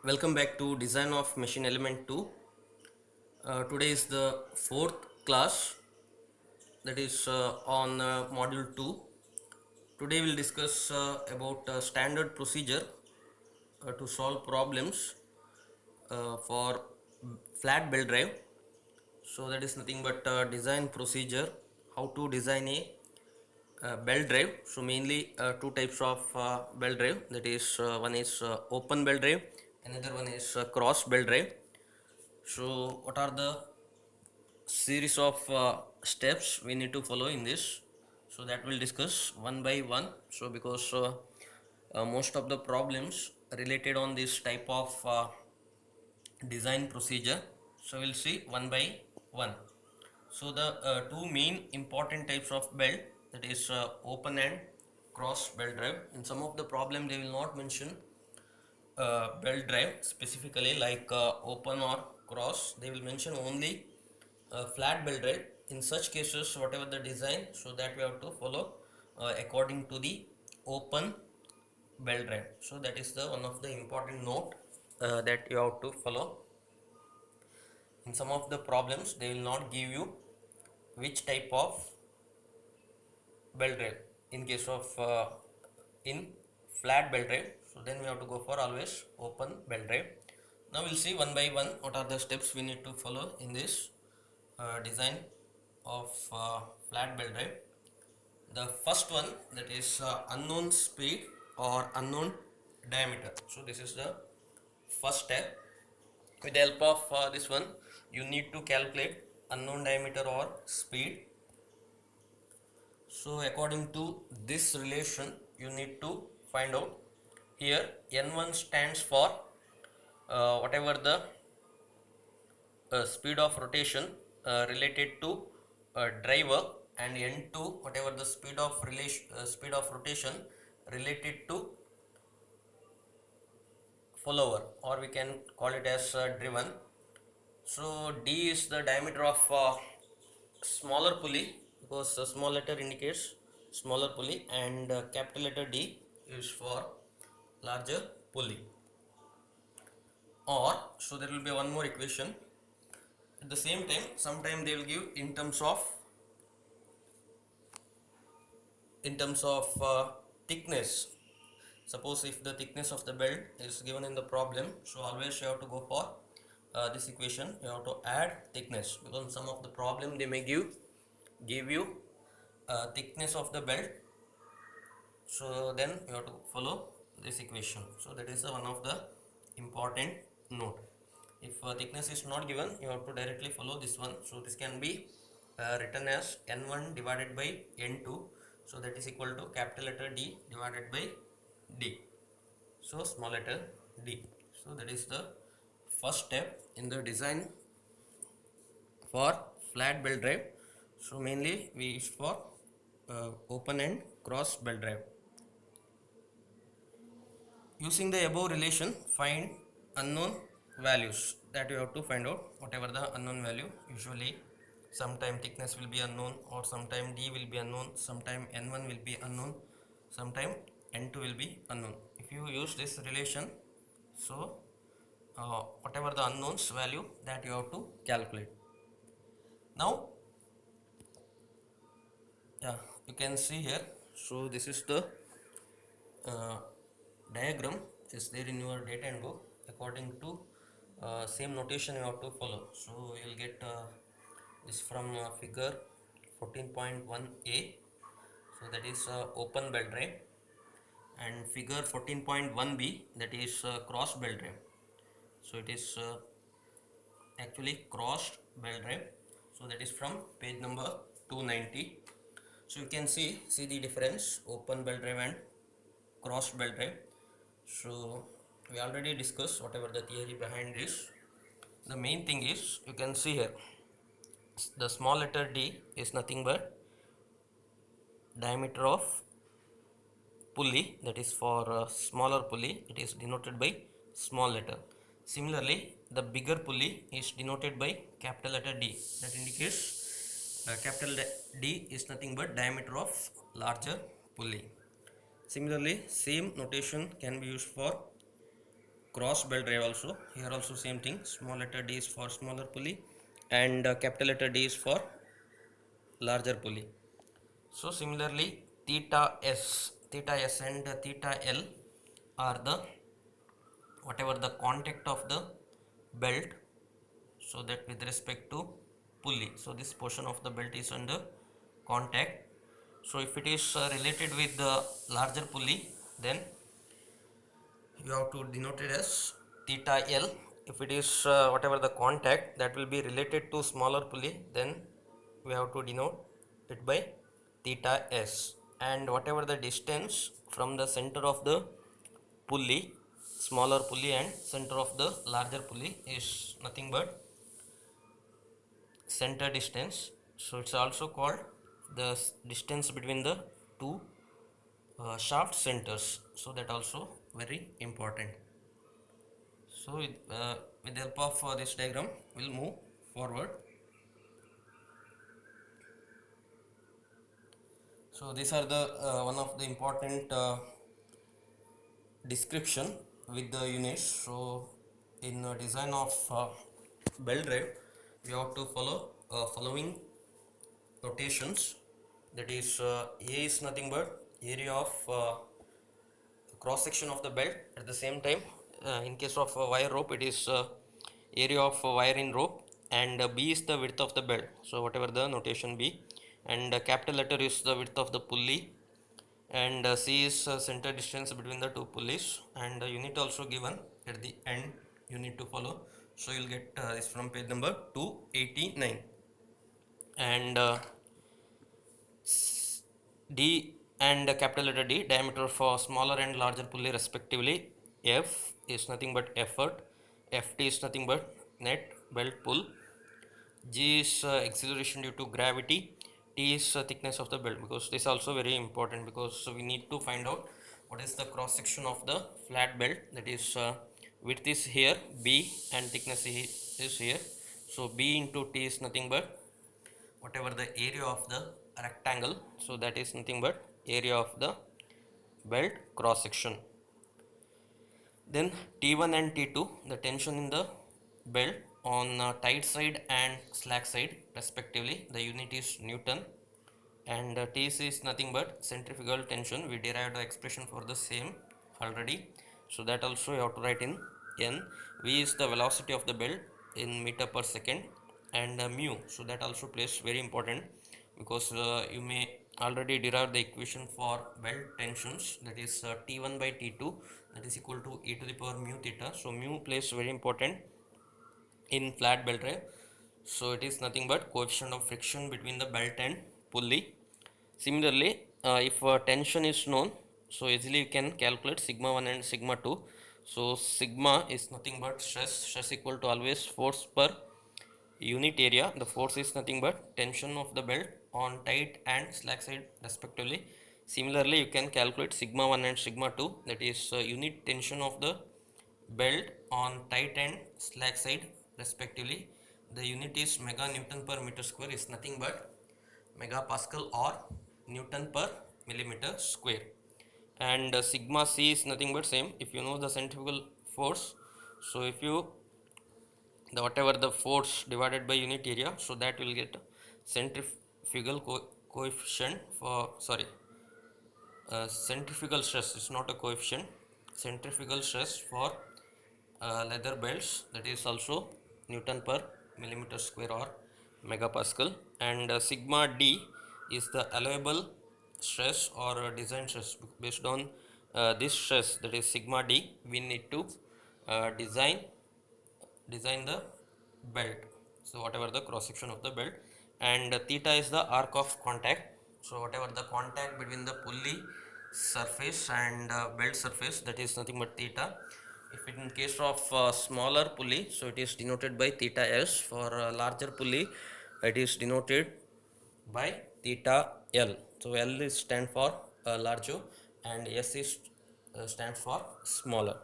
Welcome back to Design of Machine Element 2. Today is the fourth class, that is on module 2. Today we'll discuss about standard procedure to solve problems for flat belt drive. So that is nothing but design procedure, how to design a belt drive. So mainly two types of belt drive, that is one is open belt drive, another one is cross belt drive. So what are the series of steps we need to follow in this? So that we'll discuss one by one. So because most of the problems related on this type of design procedure, so we'll see one by one. So the two main important types of belt, that is open and cross belt drive. In some of the problem they will not mention belt drive specifically like open or cross, they will mention only flat belt drive. In such cases, whatever the design, so that we have to follow according to the open belt drive. So that is the one of the important note that you have to follow. In some of the problems they will not give you which type of belt drive in case of in flat belt drive, so then we have to go for always open belt drive. Now we'll see one by one what are the steps we need to follow in this design of flat belt drive. The first one, that is unknown speed or unknown diameter. So this is the first step. With the help of this one, you need to calculate unknown diameter or speed. So according to this relation, you need to find out. Here n1 stands for whatever the speed of rotation related to driver, and n2 whatever the speed of rotation related to follower, or we can call it as driven. So d is the diameter of smaller pulley, because the small letter indicates smaller pulley, and capital letter D is for larger pulley. Or so there will be one more equation. At the same time, sometime they will give in terms of thickness. Suppose if the thickness of the belt is given in the problem, so always you have to go for this equation. You have to add thickness, because some of the problem they may give you thickness of the belt, so then you have to follow this equation. So that is one of the important note. If thickness is not given, you have to directly follow this one. So this can be written as n1 divided by n2, so that is equal to capital letter D divided by D, so small letter d. So that is the first step in the design for flat belt drive. So mainly we use for open and cross belt drive. Using the above relation, find unknown values. That you have to find out whatever the unknown value. Usually sometime thickness will be unknown, or sometime d will be unknown, sometime n1 will be unknown, sometime n2 will be unknown. If you use this relation, so whatever the unknowns value, that you have to calculate. Now yeah, you can see here. So this is the uh, diagram is there in your data and book. According to same notation you have to follow. So you will get this from figure 14.1a. So that is open belt drive, and figure 14.1b, that is cross belt drive. So it is actually crossed belt drive. So that is from page number 290. So you can see the difference, open belt drive and cross belt drive. So we already discussed whatever the theory behind this. The main thing is, you can see here, the small letter d is nothing but diameter of pulley, that is for smaller pulley, it is denoted by small letter. Similarly, the bigger pulley is denoted by capital letter D, that indicates capital D is nothing but diameter of larger pulley. Similarly, same notation can be used for cross belt drive also. Here also same thing, small letter D is for smaller pulley and capital letter D is for larger pulley. So similarly theta S and theta L are the whatever the contact of the belt, so that with respect to pulley, so this portion of the belt is under contact. So if it is related with the larger pulley, then you have to denote it as theta L. If it is whatever the contact that will be related to smaller pulley, then we have to denote it by theta S. And whatever the distance from the center of the pulley, smaller pulley, and center of the larger pulley is nothing but center distance. So it's also called the distance between the two shaft centers, so that also very important. So with the help of this diagram, we'll move forward. So these are the one of the important description with the units. So in design of belt drive, we have to follow following notations. That is, A is nothing but area of cross section of the belt. At the same time, in case of wire rope, it is area of wire in rope, and B is the width of the belt, so whatever the notation B, and capital letter is the width of the pulley, and C is center distance between the two pulleys, and unit also given at the end you need to follow. So you'll get this from page number 289. And D and capital letter D, diameter for smaller and larger pulley respectively. F is nothing but effort. Ft is nothing but net belt pull. G is acceleration due to gravity. T is thickness of the belt, because this is also very important, because we need to find out what is the cross section of the flat belt. That is, width is here B and thickness is here. So B into T is nothing but whatever the area of the rectangle, so that is nothing but area of the belt cross section. Then T1 and T2, the tension in the belt on tight side and slack side respectively, the unit is Newton. And TC is nothing but centrifugal tension. We derived the expression for the same already, so that also you have to write in N. V is the velocity of the belt in meter per second, and mu, so that also plays very important, because you may already derive the equation for belt tensions, that is T1 by T2, that is equal to e to the power mu theta. So mu plays very important in flat belt drive. So it is nothing but coefficient of friction between the belt and pulley. Similarly, if tension is known, so easily you can calculate sigma 1 and sigma 2. So sigma is nothing but stress equal to always force per unit area. The force is nothing but tension of the belt on tight and slack side respectively. Similarly, you can calculate sigma 1 and sigma 2, that is unit tension of the belt on tight and slack side respectively. The unit is mega Newton per meter square, is nothing but megapascal or Newton per millimeter square. And sigma C is nothing but same, if you know the centrifugal force. So if you the whatever the force divided by unit area, so that will get centrifugal coefficient for centrifugal stress is not a coefficient, centrifugal stress for leather belts, that is also Newton per millimeter square or megapascal. And sigma D is the allowable stress or design stress. Based on this stress, that is sigma D, we need to design the belt, so whatever the cross section of the belt. And theta is the arc of contact, so whatever the contact between the pulley surface and belt surface, that is nothing but theta. If in case of smaller pulley, so it is denoted by theta S. For larger pulley, it is denoted by theta L. So L is stand for larger and S is stands for smaller.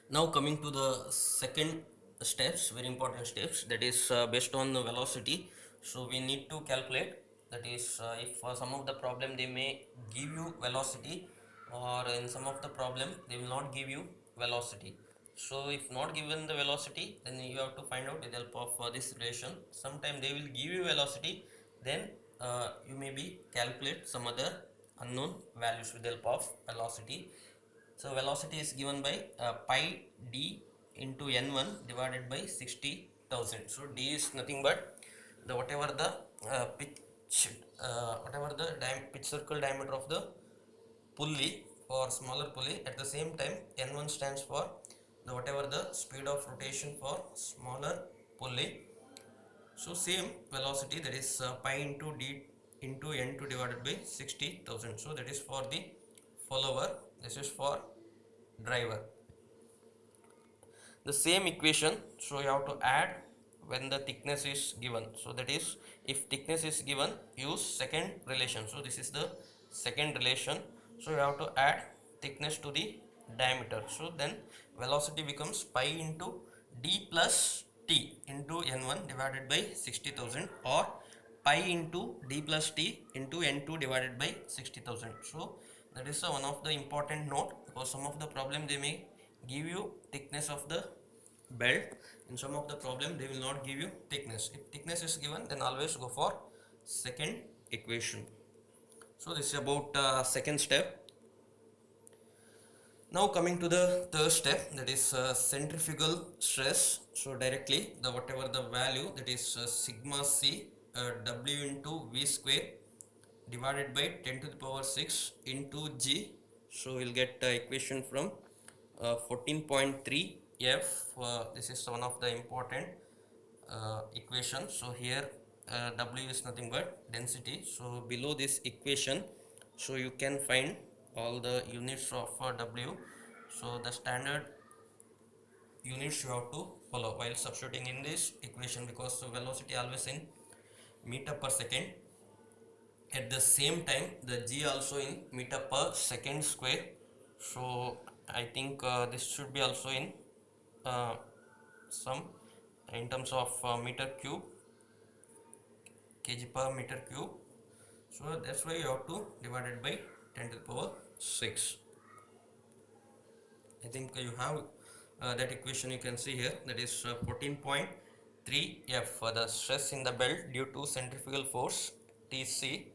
Now coming to the second steps, very important steps, that is based on the velocity. So we need to calculate, that is if some of the problem they may give you velocity or in some of the problem they will not give you velocity. So if not given the velocity, then you have to find out with the help of this relation. Sometime they will give you velocity, then you may be calculate some other unknown values with the help of velocity. So velocity is given by pi d into n1 divided by 60,000. So d is nothing but the whatever the pitch whatever the pitch circle diameter of the pulley for smaller pulley. At the same time, n1 stands for the whatever the speed of rotation for smaller pulley. So same velocity, that is pi into d into n2 divided by 60,000. So that is for the follower, this is for driver. The same equation, so you have to add when the thickness is given. So that is, if thickness is given, use second relation. So this is the second relation, so you have to add thickness to the diameter. So then velocity becomes pi into d plus t into n1 divided by 60,000, or pi into d plus t into n2 divided by 60,000. So that is one of the important note, because some of the problem they may give you thickness of the belt. In some of the problem they will not give you thickness. If thickness is given, then always go for second equation. So this is about second step. Now coming to the third step, that is centrifugal stress. So directly the whatever the value, that is sigma c w into v square divided by 10 to the power 6 into g. So we'll get equation from 14.3 f. This is one of the important equation. So here w is nothing but density. So below this equation, so you can find all the units of w. So the standard units you have to follow while substituting in this equation, because velocity always in meter per second. At the same time, the g also in meter per second square. So I think this should be also in some in terms of meter cube, kg per meter cube. So that's why you have to divide it by 10 to the power 6. I think you have that equation you can see here, that is 14.3 f for the stress in the belt due to centrifugal force Tc.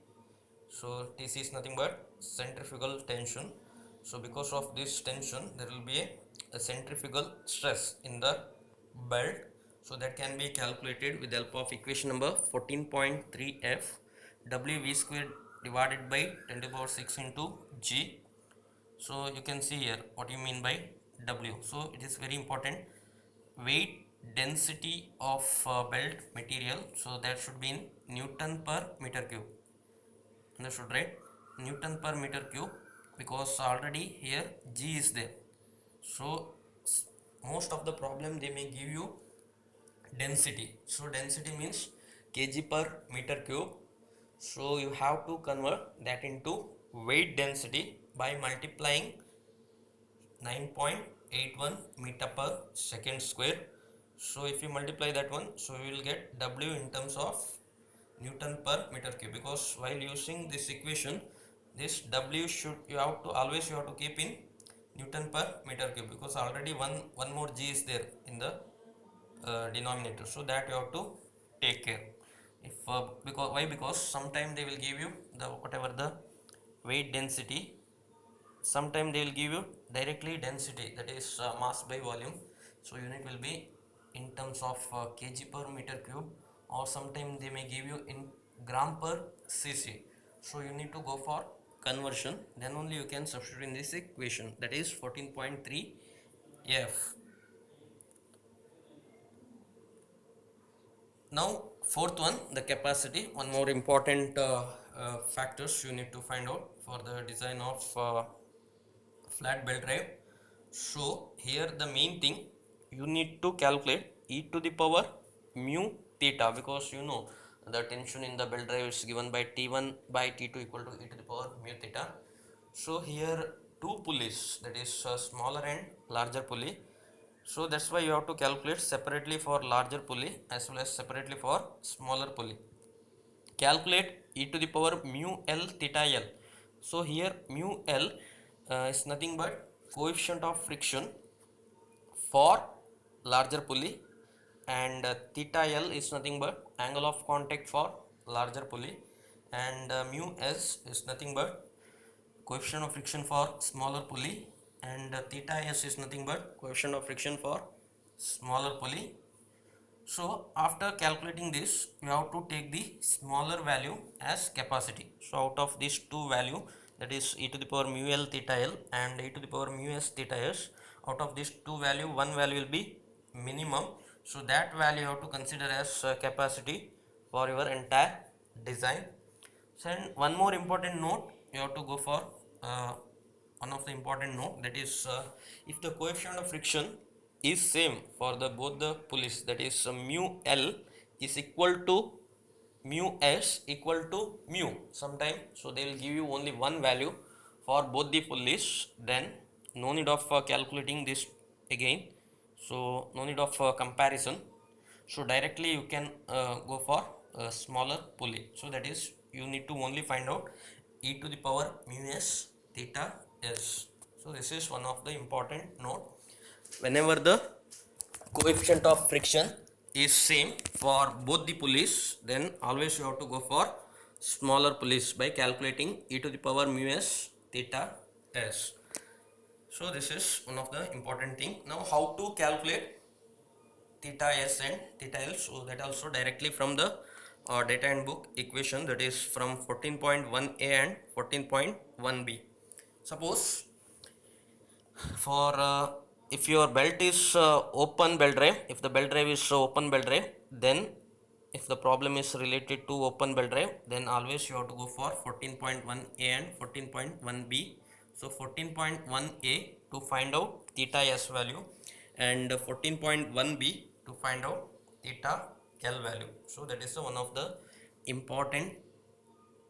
So Tc is nothing but centrifugal tension. So because of this tension, there will be a centrifugal stress in the belt. So that can be calculated with the help of equation number 14.3 f wv squared divided by 10 to the power 6 into g. So you can see here what you mean by w. So it is very important, weight density of belt material. So that should be in Newton per meter cube. Understood, right? Newton per meter cube, because already here g is there. So most of the problem they may give you density. So density means kg per meter cube. So you have to convert that into weight density by multiplying 9.81 meter per second square. So if you multiply that one, so you will get w in terms of Newton per meter cube, because while using this equation, this w should you have to always you have to keep in Newton per meter cube, because already one more g is there in the denominator. So that you have to take care. If because why, because sometime they will give you the whatever the weight density, sometime they will give you directly density, that is mass by volume. So unit will be in terms of kg per meter cube, or sometime they may give you in gram per cc. So you need to go for conversion, then only you can substitute in this equation, that is 14.3 f. Now fourth one, the capacity. One more important factors you need to find out for the design of flat belt drive. So here the main thing, you need to calculate e to the power mu theta, because you know the tension in the belt drive is given by T1 by T2 equal to e to the power mu theta. So here two pulleys, that is smaller and larger pulley. So that's why you have to calculate separately for larger pulley as well as separately for smaller pulley. Calculate e to the power mu L theta L. So here mu L is nothing but coefficient of friction for larger pulley, and theta L is nothing but angle of contact for larger pulley, and mu S is nothing but coefficient of friction for smaller pulley, and theta S is nothing but coefficient of friction for smaller pulley. So after calculating this, we have to take the smaller value as capacity. So out of these two value, that is e to the power mu L theta L and e to the power mu S theta S, out of these two value, one value will be minimum. So that value you have to consider as capacity for your entire design. So and one more important note you have to go for, one of the important note, that is if the coefficient of friction is same for the both the pulleys, that is mu L is equal to mu S equal to mu sometime, so they will give you only one value for both the pulleys, then no need of calculating this again, so no need of comparison. So directly you can go for a smaller pulley, so that is you need to only find out e to the power mu S theta S. So this is one of the important note. Whenever the coefficient of friction is same for both the pulleys, then always you have to go for smaller pulleys by calculating e to the power mu S theta S. So this is one of the important thing. Now how to calculate theta S and theta L? So that also directly from the data and book equation, that is from 14.1a and 14.1b. Suppose for if your belt is open belt drive, if the belt drive is open belt drive, then if the problem is related to open belt drive, then always you have to go for 14.1a and 14.1b. So 14.1a to find out theta S value, and 14.1b to find out theta L value. So that is the one of the important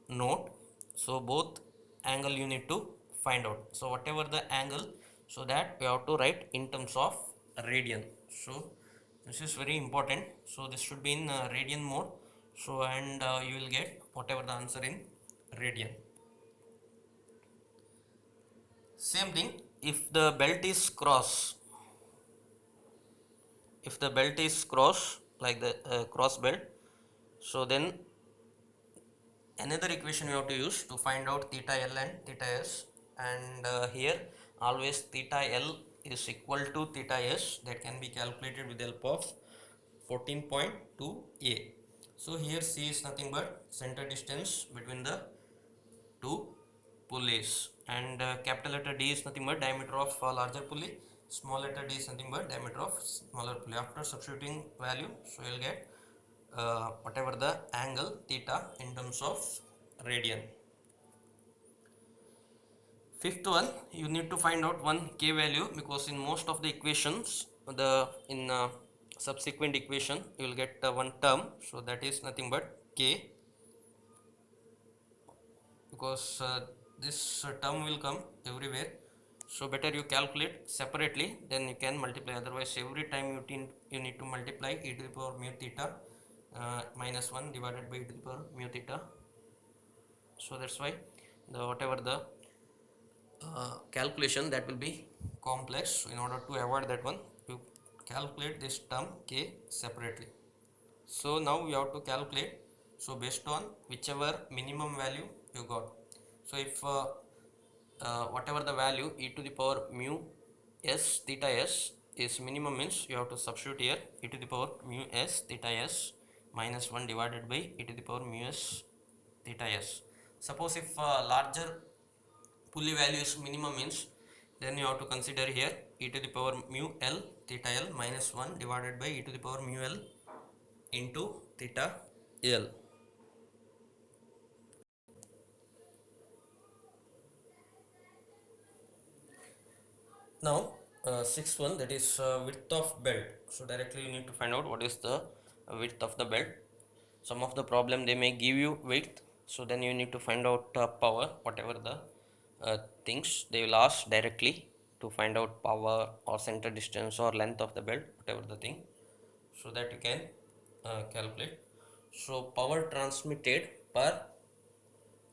note. So both angle you need to find out, so whatever the angle, so that we have to write in terms of radian. So this is very important, so this should be in radian mode. So and you will get whatever the answer in radian. Same thing, if the belt is cross, if the belt is cross like the cross belt, so then another equation you have to use to find out theta L and theta S, and here always theta L is equal to theta S, that can be calculated with the help of 14.2a. So here C is nothing but center distance between the two pulleys, and capital letter D is nothing but diameter of larger pulley, small letter d is nothing but diameter of smaller pulley. After substituting value, so you will get whatever the angle theta in terms of radian. Fifth one, you need to find out one k value, because in most of the equations, the in subsequent equation you will get one term, so that is nothing but k, because this term will come everywhere. So better you calculate separately, then you can multiply, otherwise every time you need to multiply e to the power mu theta minus 1 divided by e to the power mu theta. So that's why the whatever the calculation, that will be complex. So in order to avoid that one, you calculate this term k separately. So now we have to calculate, so based on whichever minimum value you got. So if whatever the value e to the power mu S theta S is minimum, means you have to substitute here e to the power mu S theta S minus 1 divided by e to the power mu S theta S. Suppose if larger pulley value is minimum, means then you have to consider here e to the power mu L theta L minus 1 divided by e to the power mu L into theta L. Now sixth one, that is width of belt. So directly you need to find out what is the width of the belt. Some of the problem they may give you width, so then you need to find out power, whatever the things they will ask directly to find out power or center distance or length of the belt, whatever the thing, so that you can calculate. So power transmitted per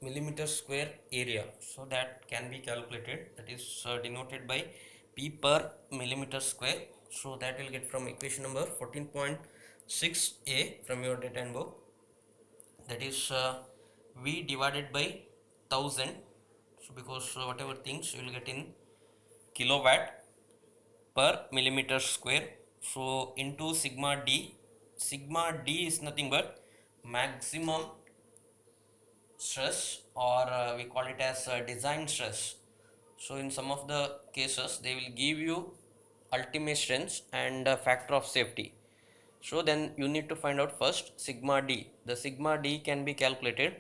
millimeter square area, so that can be calculated, that is denoted by P per millimeter square. So that will get from equation number 14.6a from your data and book, that is V divided by 1000. So because whatever things you will get in kilowatt per millimeter square, so into sigma d. Sigma d is nothing but maximum stress, or we call it as design stress. So in some of the cases they will give you ultimate strength and factor of safety. So then you need to find out first sigma d. The sigma d can be calculated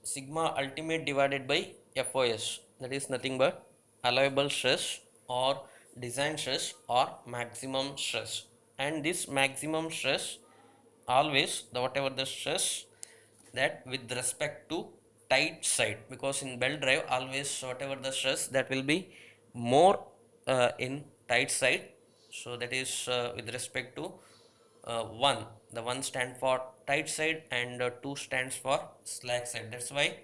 sigma ultimate divided by FOS, that is nothing but allowable stress or design stress or maximum stress. And this maximum stress always the whatever the stress that with respect to tight side, because in belt drive always whatever the stress that will be more in tight side. So that is with respect to 1, the 1 stand for tight side and 2 stands for slack side. That's why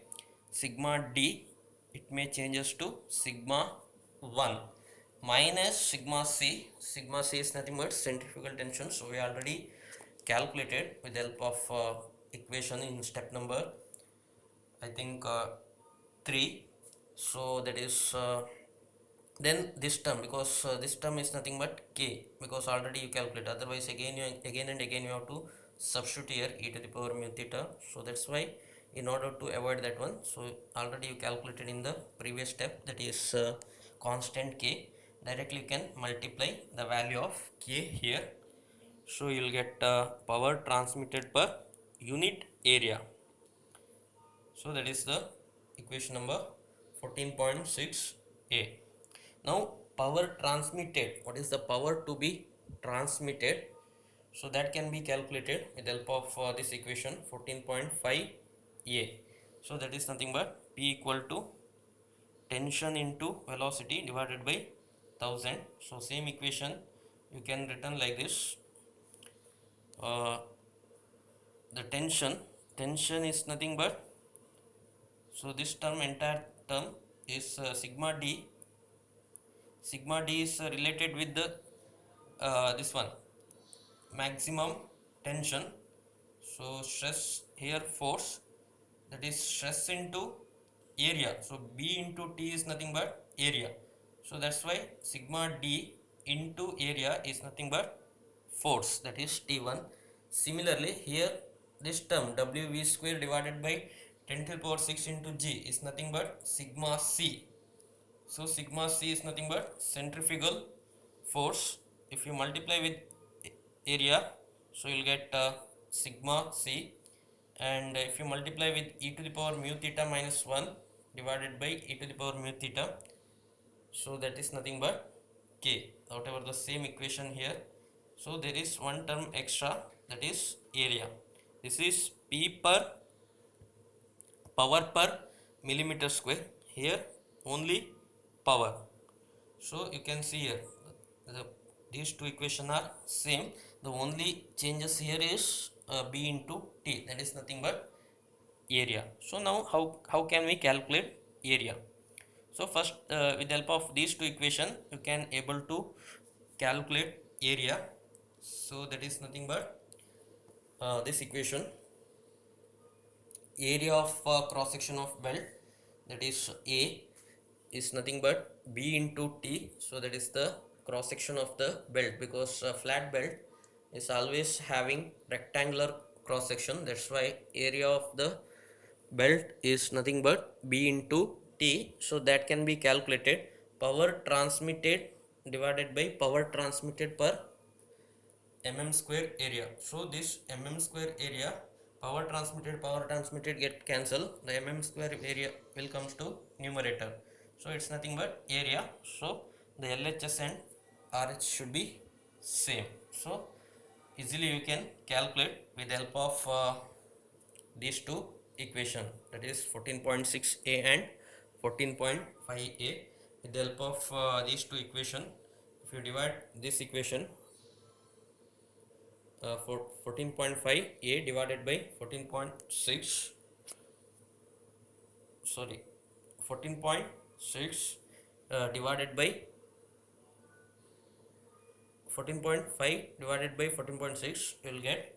sigma d it may changes to sigma 1 minus sigma c. Sigma c is nothing but centrifugal tension, so we already calculated with the help of equation in step number I think 3. So that is then this term, because this term is nothing but k, because already you calculate, otherwise again and again you have to substitute here e to the power mu theta. So that's why in order to avoid that one, so already you calculated in the previous step, that is constant k. Directly you can multiply the value of k here, so you will get power transmitted per unit area. So that is the equation number 14.6a. Now power transmitted, what is the power to be transmitted? So that can be calculated with the help of this equation 14.5a. So that is nothing but P equal to tension into velocity divided by 1000. So same equation you can written like this. The tension is nothing but, so this term entire term is sigma d. Sigma d is related with the this one maximum tension. So stress here force, that is stress into area, so B into T is nothing but area. So that's why sigma d into area is nothing but force, that is T1. Similarly here this term WV square divided by 10 to the power 6 into G is nothing but sigma C. So sigma c is nothing but centrifugal force. If you multiply with area, so you'll get sigma c, and if you multiply with e to the power mu theta minus 1 divided by e to the power mu theta, so that is nothing but k, whatever the same equation here. So there is one term extra, that is area. This is P per power per millimeter square, here only power. So you can see here the, these two equations are same, the only changes here is B into T, that is nothing but area. So now how can we calculate area? So first with the help of these two equations you can able to calculate area. So that is nothing but this equation, area of cross section of belt, that is A, is nothing but B into T. So that is the cross section of the belt, because flat belt is always having rectangular cross section, that's why area of the belt is nothing but B into T. So that can be calculated power transmitted divided by power transmitted per mm square area. So this mm square area, power transmitted get cancelled, the mm square area will comes to numerator, so it's nothing but area. So the LHS and RH should be same. So easily you can calculate with the help of these two equation, that is 14.6a and 14.5a. With the help of these two equation, if you divide this equation for 14.5 a divided by 14.6, sorry 14.6 divided by 14.5 divided by 14.6, you will get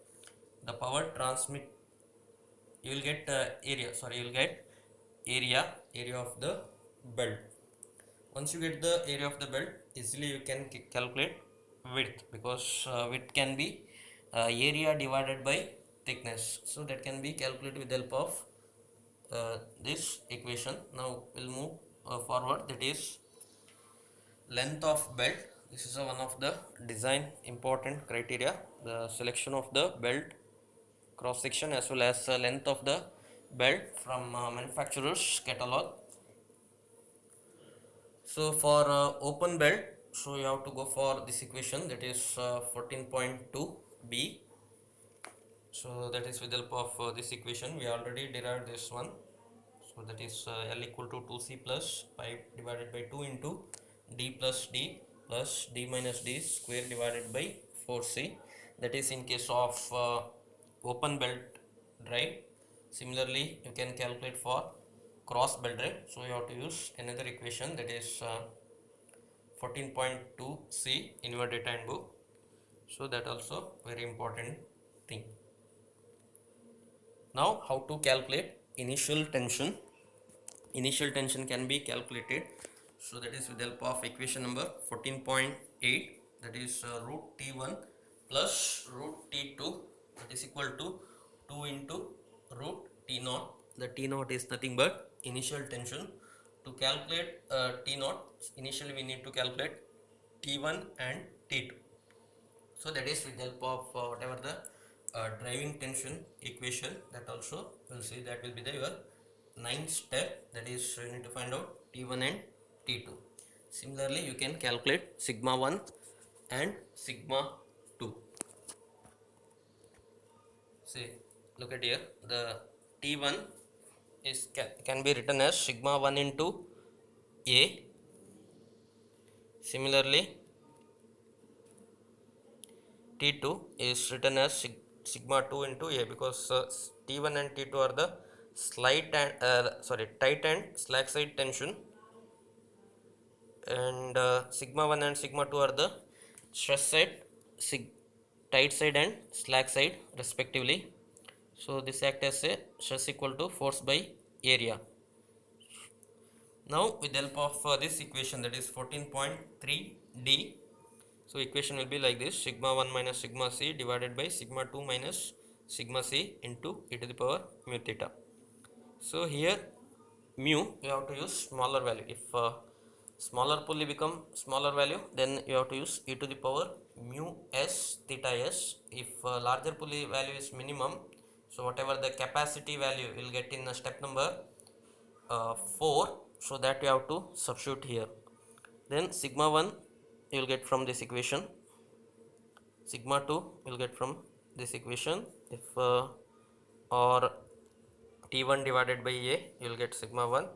the power transmit, you will get area, sorry, you will get area of the belt. Once you get the area of the belt, easily you can calculate width, because width can be area divided by thickness, so that can be calculated with the help of this equation. Now we'll move forward, that is length of belt. This is one of the design important criteria, the selection of the belt cross section as well as length of the belt from manufacturer's catalog. So for open belt, so you have to go for this equation, that is 14.2b. So that is with the help of this equation we already derived this one. So that is L equal to 2c plus 5 divided by 2 into d plus d plus d minus d square divided by 4c. That is in case of open belt drive. Similarly, you can calculate for cross belt drive. So you have to use another equation, that is 14.2c in your data and book. So that also very important thing. Now how to calculate initial tension. Initial tension can be calculated, so that is with the help of equation number 14.8, that is root t1 plus root t2, that is equal to 2 into root t naught. The t naught is nothing but initial tension. To calculate t naught, initially we need to calculate t1 and t2. So that is with the help of whatever the driving tension equation, that also we'll see, that will be the your ninth step, that is you need to find out T1 and T2. Similarly, you can calculate sigma 1 and sigma 2. See, look at here, the T1 is can be written as sigma 1 into A. Similarly, T2 is written as sigma 2 into A, because T1 and T2 are the tight and slack side tension, and sigma 1 and sigma 2 are the stress side, tight side and slack side respectively. So this act as a stress equal to force by area. Now with the help of this equation, that is 14.3d, so equation will be like this: sigma 1 minus sigma c divided by sigma 2 minus sigma c into e to the power mu theta. So here mu you have to use smaller value. If smaller pulley become smaller value, then you have to use e to the power mu s theta s. If larger pulley value is minimum, so whatever the capacity value you will get in step number 4, so that you have to substitute here. Then sigma 1 you will get from this equation, sigma 2 you will get from this equation. If or T1 divided by A, you will get sigma 1,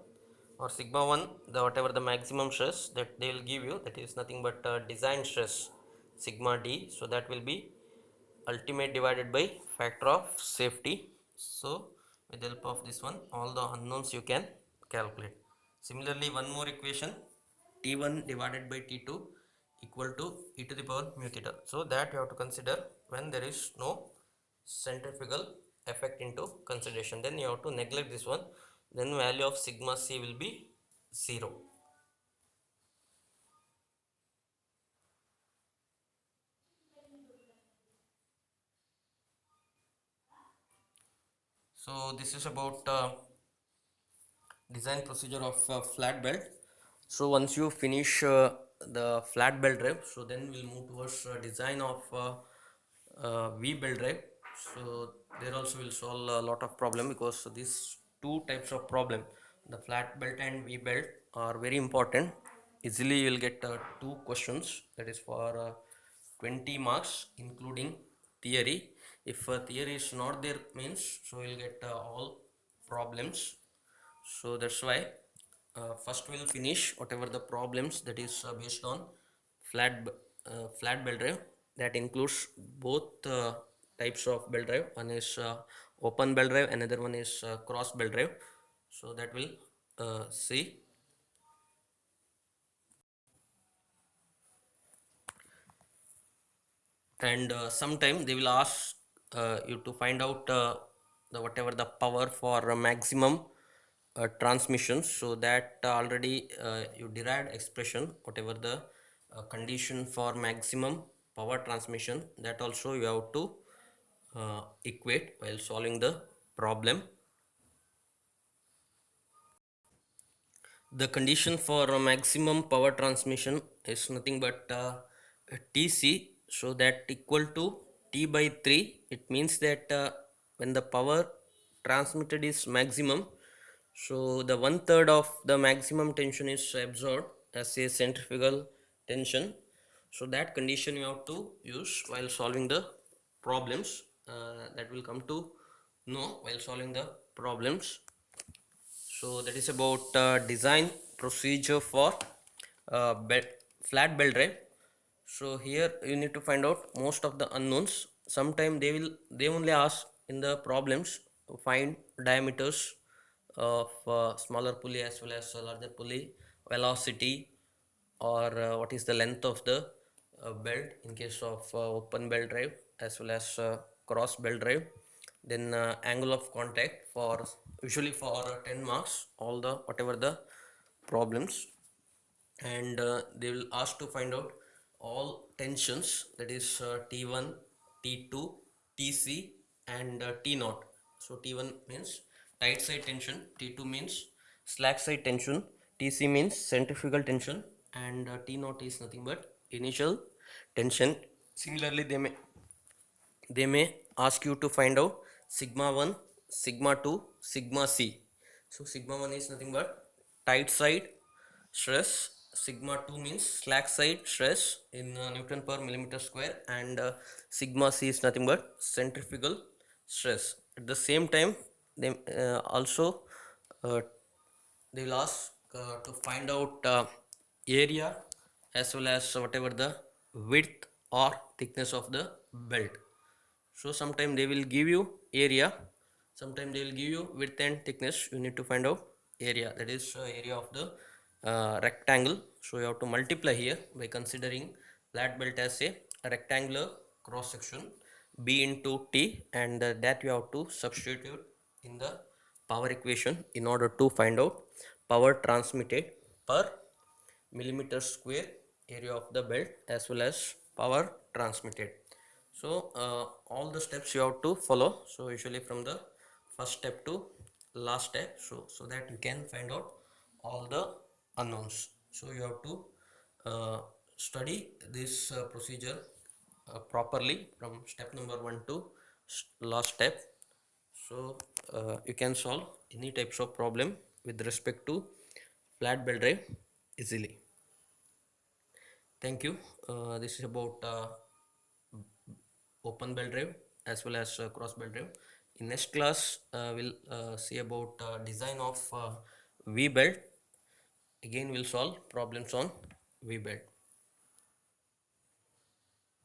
or sigma 1, the whatever the maximum stress that they will give you, that is nothing but design stress sigma D, so that will be ultimate divided by factor of safety. So with the help of this one, all the unknowns you can calculate. Similarly, one more equation, T1 divided by T2 equal to e to the power mu theta, so that you have to consider when there is no centrifugal effect into consideration, then you have to neglect this one, then value of sigma c will be 0. So this is about design procedure of flat belt. So once you finish the flat belt drive, so then we'll move towards design of V belt drive. So there also will solve a lot of problem, because these two types of problem, the flat belt and V belt, are very important. Easily you will get two questions, that is for 20 marks including theory. If theory is not there means, so you will get all problems. So that's why first we'll finish whatever the problems that is based on flat belt drive, that includes both types of belt drive. One is open belt drive, another one is cross belt drive. So that will see. And sometime they will ask you to find out the whatever the power for maximum transmission. So that already you derived expression, whatever the condition for maximum power transmission, that also you have to equate while solving the problem. The condition for maximum power transmission is nothing but Tc, so that equal to T by 3. It means that when the power transmitted is maximum, so the one third of the maximum tension is absorbed as a centrifugal tension. So that condition you have to use while solving the problems. That will come to know while solving the problems. So that is about design procedure for belt, flat belt drive. So here you need to find out most of the unknowns. Sometime they only ask in the problems to find diameters of smaller pulley as well as larger pulley, velocity, or what is the length of the belt in case of open belt drive as well as cross belt drive. Then angle of contact for usually for 10 marks, all the whatever the problems. And they will ask to find out all tensions, that is T1, T2, TC, and T0. So T1 means tight side tension, T2 means slack side tension, TC means centrifugal tension, and T0 is nothing but initial tension. Similarly, they may ask you to find out sigma 1, sigma 2, sigma c. So sigma 1 is nothing but tight side stress, sigma 2 means slack side stress in Newton per millimeter square, and sigma c is nothing but centrifugal stress. At the same time, they also uh, they will ask to find out area as well as whatever the width or thickness of the belt. So sometime they will give you area, sometime they will give you width and thickness. You need to find out area, that is area of the rectangle. So you have to multiply here by considering flat belt as a rectangular cross section, b into t, and that you have to substitute in the power equation in order to find out power transmitted per millimeter square area of the belt as well as power transmitted. So all the steps you have to follow, so usually from the first step to last step, so that you can find out all the unknowns. So you have to study this procedure properly from step number 1 to last step. So you can solve any types of problem with respect to flat belt drive easily. Thank you. This is about open belt drive as well as cross belt drive. In next class, we'll see about design of V belt. Again, we'll solve problems on V belt.